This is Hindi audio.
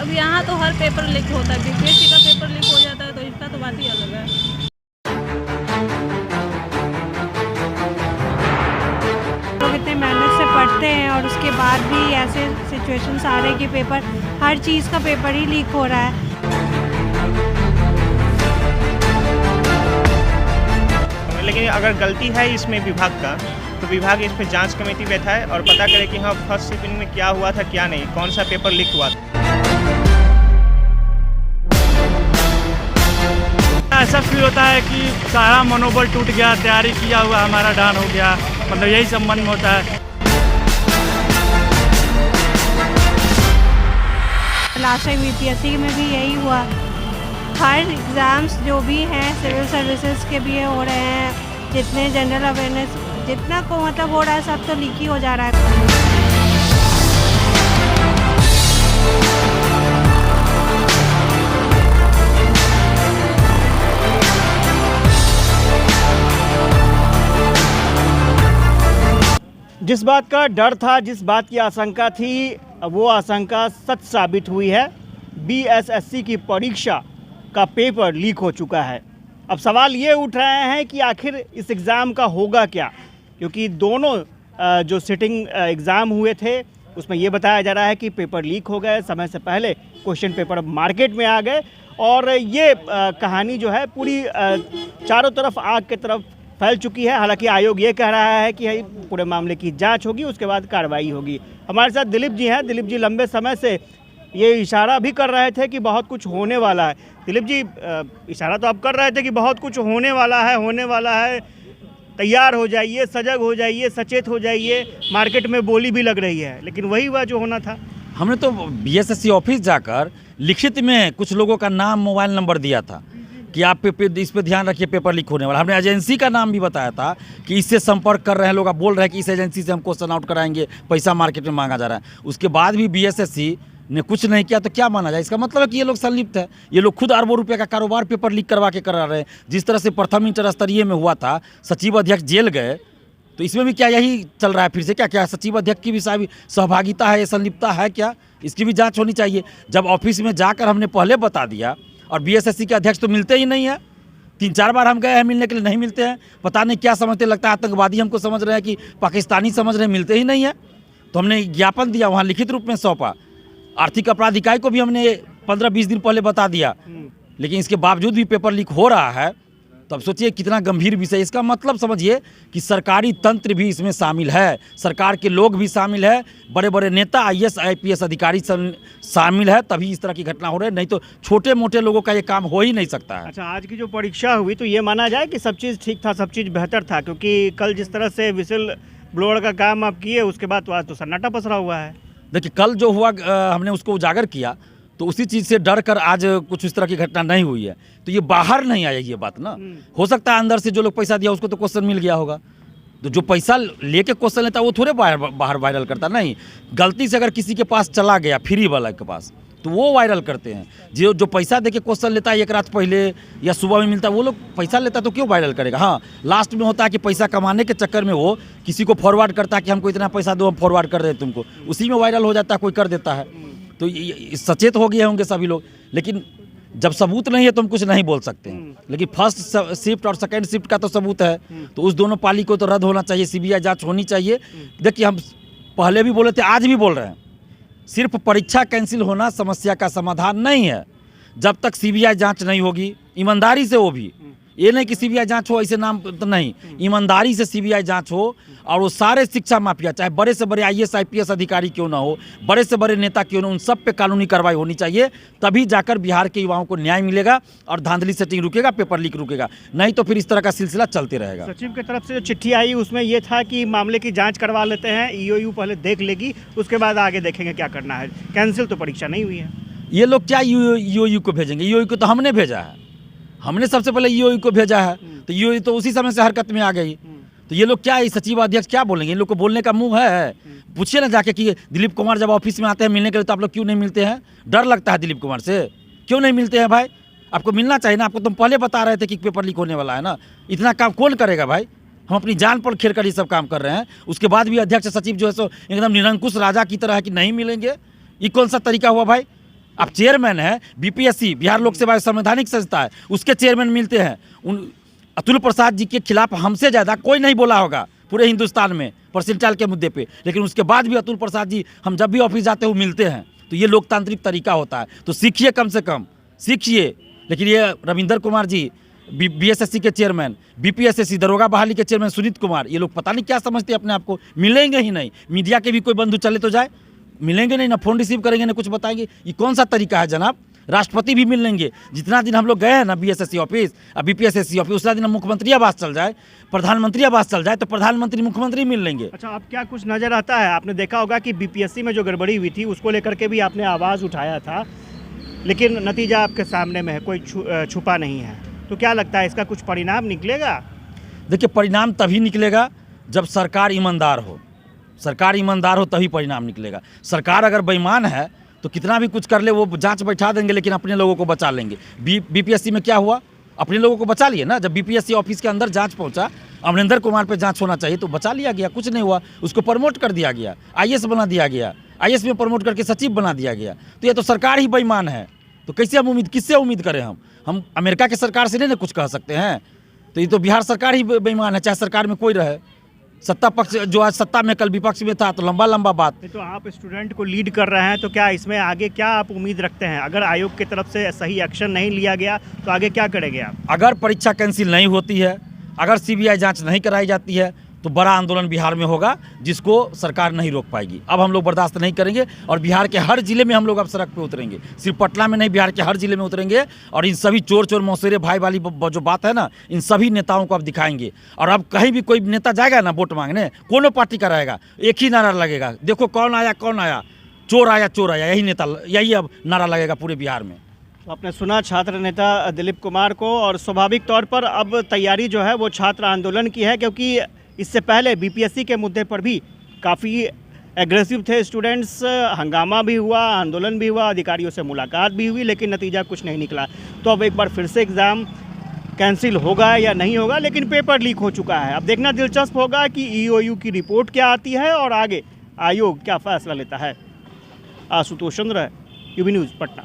अब यहाँ तो हर पेपर लीक होता है, बीपीएससी का पेपर लीक हो जाता है तो इसका तो बात ही अलग है। लोग इतने मेहनत से पढ़ते हैं और उसके बाद भी ऐसे सिचुएशंस आ रहे हैं कि पेपर, हर चीज़ का पेपर ही लीक हो रहा है। लेकिन अगर गलती है इसमें विभाग का, तो विभाग इस पे जांच कमेटी बैठाए और पता करे कि हाँ फर्स्ट शिफ्टिंग में क्या हुआ था क्या नहीं, कौन सा पेपर लीक हुआ था। ऐसा फील होता है कि सारा मनोबल टूट गया, तैयारी किया हुआ हमारा डाउन हो गया, मतलब यही सब मन में होता है। लास्ट टाइम बीपीएससी में भी यही हुआ, हर एग्ज़ाम्स जो भी हैं सिविल सर्विसेज के भी हो रहे हैं, जितने जनरल अवेयरनेस जितना को मतलब हो रहा है सब तो लीक ही हो जा रहा है। जिस बात का डर था, जिस बात की आशंका थी, वो आशंका सच साबित हुई है। बीएसएससी की परीक्षा का पेपर लीक हो चुका है। अब सवाल ये उठ रहे हैं कि आखिर इस एग्ज़ाम का होगा क्या, क्योंकि दोनों जो सिटिंग एग्ज़ाम हुए थे उसमें ये बताया जा रहा है कि पेपर लीक हो गए, समय से पहले क्वेश्चन पेपर मार्केट में आ गए और ये कहानी जो है पूरी चारों तरफ आग की तरफ फैल चुकी है। हालांकि आयोग ये कह रहा है कि पूरे मामले की जांच होगी, उसके बाद कार्रवाई होगी। हमारे साथ दिलीप जी हैं। दिलीप जी लंबे समय से ये इशारा भी कर रहे थे कि बहुत कुछ होने वाला है। दिलीप जी, इशारा तो आप कर रहे थे कि बहुत कुछ होने वाला है, तैयार हो जाइए, सजग हो जाइए, सचेत हो जाइए, मार्केट में बोली भी लग रही है, लेकिन वही हुआ जो होना था। हमने तो बीएसएससी ऑफिस जाकर लिखित में कुछ लोगों का नाम, मोबाइल नंबर दिया था कि आप इस पे ध्यान रखिए, पेपर लीक होने वाला। हमने एजेंसी का नाम भी बताया था कि इससे संपर्क कर रहे हैं लोग, आप बोल रहे हैं कि इस एजेंसी से हम क्वेश्चन आउट कराएंगे, पैसा मार्केट में मांगा जा रहा है। उसके बाद भी बीएसएससी ने कुछ नहीं किया तो क्या माना जाए? इसका मतलब है कि ये लोग संलिप्त है। ये लोग खुद अरबों रुपए का कारोबार पेपर लीक करवा के करा रहे हैं। जिस तरह से प्रथम इंटर स्तरीय में हुआ था, सचिव अध्यक्ष जेल गए, तो इसमें भी क्या यही चल रहा है फिर से? क्या सचिव अध्यक्ष की भी सहभागिता है, ये संलिप्तता है क्या? इसकी भी जांच होनी चाहिए। जब ऑफिस में जाकर हमने पहले बता दिया और बीएसएससी के अध्यक्ष तो मिलते ही नहीं है, 3-4 बार हम गए हैं मिलने के लिए, नहीं मिलते हैं। पता नहीं क्या समझते, लगता है आतंकवादी हमको समझ रहे हैं कि पाकिस्तानी समझ रहे हैं, मिलते ही नहीं है। तो हमने ज्ञापन दिया, वहाँ लिखित रूप में सौंपा। आर्थिक अपराध इकाई को भी हमने 15-20 दिन पहले बता दिया, लेकिन इसके बावजूद भी पेपर लीक हो रहा है। तो अब सोचिए कितना गंभीर विषय। इसका मतलब समझिए कि सरकारी तंत्र भी इसमें शामिल है, सरकार के लोग भी शामिल है, बड़े बड़े नेता, आईएएस आईपीएस अधिकारी शामिल है, तभी इस तरह की घटना हो रही है। नहीं तो छोटे मोटे लोगों का ये काम हो ही नहीं सकता है। अच्छा, आज की जो परीक्षा हुई तो ये माना जाए कि सब चीज़ ठीक था, सब चीज़ बेहतर था, क्योंकि कल जिस तरह से विसिल ब्लोअर का काम आप किए, उसके बाद तो आज तो सन्नाटा पसरा हुआ है। देखिए, कल जो हुआ हमने उसको उजागर किया, तो उसी चीज़ से डर कर आज कुछ इस तरह की घटना नहीं हुई है। तो ये बाहर नहीं आया ये बात ना। हो सकता है अंदर से जो लोग पैसा दिया उसको तो क्वेश्चन मिल गया होगा, तो जो पैसा लेके क्वेश्चन लेता है वो थोड़े बाहर वायरल करता नहीं। गलती से अगर किसी के पास चला गया, फ्री वाला के पास, तो वो वायरल करते हैं। जो पैसा देके क्वेश्चन लेता है एक रात पहले या सुबह में मिलता है, वो लोग पैसा लेता है तो क्यों वायरल करेगा? हाँ, लास्ट में होता है कि पैसा कमाने के चक्कर में वो किसी को फॉरवर्ड करता है कि हमको इतना पैसा दो, हम फॉरवर्ड कर रहे हैं तुमको, उसी में वायरल हो जाता है, कोई कर देता है। तो सचेत हो गए होंगे सभी लोग, लेकिन जब सबूत नहीं है तो हम कुछ नहीं बोल सकते हैं। लेकिन फर्स्ट शिफ्ट और सेकंड शिफ्ट का तो सबूत है, तो उस दोनों पाली को तो रद्द होना चाहिए, सीबीआई जांच होनी चाहिए। देखिए, हम पहले भी बोले थे, आज भी बोल रहे हैं, सिर्फ परीक्षा कैंसिल होना समस्या का समाधान नहीं है। जब तक सीबीआई जांच नहीं होगी, ईमानदारी से, वो भी ये नहीं कि सीबीआई जांच हो ऐसे नाम तो नहीं, ईमानदारी से सीबीआई जांच हो और वो सारे शिक्षा माफिया, चाहे बड़े से बड़े आईएएस आईपीएस अधिकारी क्यों ना हो, बड़े से बड़े नेता क्यों ना, उन सब पे कानूनी कार्रवाई होनी चाहिए। तभी जाकर बिहार के युवाओं को न्याय मिलेगा और धांधली सेटिंग रुकेगा, पेपर लीक रुकेगा। नहीं तो फिर इस तरह का सिलसिला चलते रहेगा। सचिव की तरफ से जो चिट्ठी आई उसमें यह था कि मामले की जांच करवा लेते हैं, ईओयू पहले देख लेगी, उसके बाद आगे देखेंगे क्या करना है। कैंसिल तो परीक्षा नहीं हुई है। ये लोग क्या ईओयू को भेजेंगे? ईओयू को तो हमने भेजा है, हमने सबसे पहले ईओयू को भेजा है, तो ईओयू तो उसी समय से हरकत में आ गई। तो ये लोग क्या, सचिव अध्यक्ष क्या बोलेंगे? इन लोग को बोलने का मुंह है? पूछिए ना जाके कि दिलीप कुमार जब ऑफिस में आते हैं मिलने के लिए तो आप लोग क्यों नहीं मिलते हैं? डर लगता है दिलीप कुमार से? क्यों नहीं मिलते हैं भाई? आपको मिलना चाहिए ना। आपको तुम पहले बता रहे थे कि पेपर लीक होने वाला है ना। इतना काम कौन करेगा भाई? हम अपनी जान पर खेल कर ये सब काम कर रहे हैं, उसके बाद भी अध्यक्ष सचिव जो है सो एकदम निरंकुश राजा की तरह है कि नहीं मिलेंगे। ये कौन सा तरीका हुआ भाई? अब चेयरमैन है बीपीएससी, बिहार लोक सेवा संवैधानिक संस्था है, उसके चेयरमैन मिलते हैं। उन अतुल प्रसाद जी के खिलाफ हमसे ज़्यादा कोई नहीं बोला होगा पूरे हिंदुस्तान में परसेंटाइल के मुद्दे पे, लेकिन उसके बाद भी अतुल प्रसाद जी हम जब भी ऑफिस जाते हैं वो मिलते हैं। तो ये लोकतांत्रिक तरीका होता है, तो सीखिए, कम से कम सीखिए। लेकिन ये रविंदर कुमार जी बीएसएससी के चेयरमैन, बीपीएसएससी दरोगा बहाली के चेयरमैन सुनीत कुमार, ये लोग पता नहीं क्या समझते अपने आप को, मिलेंगे ही नहीं। मीडिया के भी कोई बंधु चले तो जाए, मिलेंगे नहीं, ना फ़ोन रिसीव करेंगे, ना कुछ बताएंगे। ये कौन सा तरीका है जनाब? राष्ट्रपति भी मिल लेंगे। जितना दिन हम लोग गए हैं ना बीएसएससी ऑफिस और बीपीएसएससी ऑफिस, उतना दिन मुख्यमंत्री आवास चल जाए, प्रधानमंत्री आवास चल जाए, तो प्रधानमंत्री मुख्यमंत्री मिल लेंगे। अच्छा, अब क्या कुछ नज़र आता है? आपने देखा होगा कि बीपीएससी में जो गड़बड़ी हुई थी उसको लेकर के भी आपने आवाज़ उठाया था, लेकिन नतीजा आपके सामने में है, कोई छुपा नहीं है। तो क्या लगता है इसका कुछ परिणाम निकलेगा? देखिए, परिणाम तभी निकलेगा जब सरकार ईमानदार हो। सरकार ईमानदार हो तभी परिणाम निकलेगा। सरकार अगर बेईमान है तो कितना भी कुछ कर ले, वो जांच बैठा देंगे, लेकिन अपने लोगों को बचा लेंगे। बीपीएससी में क्या हुआ? अपने लोगों को बचा लिए ना। जब बीपीएससी ऑफिस के अंदर जांच पहुंचा, अमरिंदर कुमार पे जांच होना चाहिए, तो बचा लिया गया, कुछ नहीं हुआ। उसको प्रमोट कर दिया गया, आईएएस बना दिया गया, आईएएस में प्रमोट करके सचिव बना दिया गया। तो ये तो सरकार ही बेईमान है। तो कैसे हम किससे उम्मीद करें? हम अमेरिका की सरकार से नहीं ना कुछ कह सकते हैं। तो ये तो बिहार सरकार ही बेईमान है, चाहे सरकार में कोई रहे। सत्ता पक्ष जो आज सत्ता में, कल विपक्ष में था, तो लंबा लंबा बात। तो आप स्टूडेंट को लीड कर रहे हैं, तो क्या इसमें आगे क्या आप उम्मीद रखते हैं? अगर आयोग की तरफ से सही एक्शन नहीं लिया गया तो आगे क्या करेंगे आप? अगर परीक्षा कैंसिल नहीं होती है, अगर सीबीआई जांच नहीं कराई जाती है, तो बड़ा आंदोलन बिहार में होगा, जिसको सरकार नहीं रोक पाएगी। अब हम लोग बर्दाश्त नहीं करेंगे और बिहार के हर जिले में हम लोग अब सड़क पे उतरेंगे। सिर्फ पटना में नहीं, बिहार के हर जिले में उतरेंगे और इन सभी चोर मौसेरे भाई वाली जो बात है ना, इन सभी नेताओं को अब दिखाएंगे। और अब कहीं भी कोई नेता जाएगा ना वोट मांगने, कोनो पार्टी का रहेगा, एक ही नारा लगेगा, देखो कौन आया, चोर आया, चोर आया, यही अब नारा लगेगा पूरे बिहार में। तो आपने सुना छात्र नेता दिलीप कुमार को, और स्वाभाविक तौर पर अब तैयारी जो है वो छात्र आंदोलन की है, क्योंकि इससे पहले बीपीएससी के मुद्दे पर भी काफ़ी एग्रेसिव थे स्टूडेंट्स। हंगामा भी हुआ, आंदोलन भी हुआ, अधिकारियों से मुलाकात भी हुई, लेकिन नतीजा कुछ नहीं निकला। तो अब एक बार फिर से एग्ज़ाम कैंसिल होगा या नहीं होगा, लेकिन पेपर लीक हो चुका है। अब देखना दिलचस्प होगा कि ईओयू की रिपोर्ट क्या आती है और आगे आयोग क्या फैसला लेता है। आशुतोष चंद्र, यूबी न्यूज़, पटना।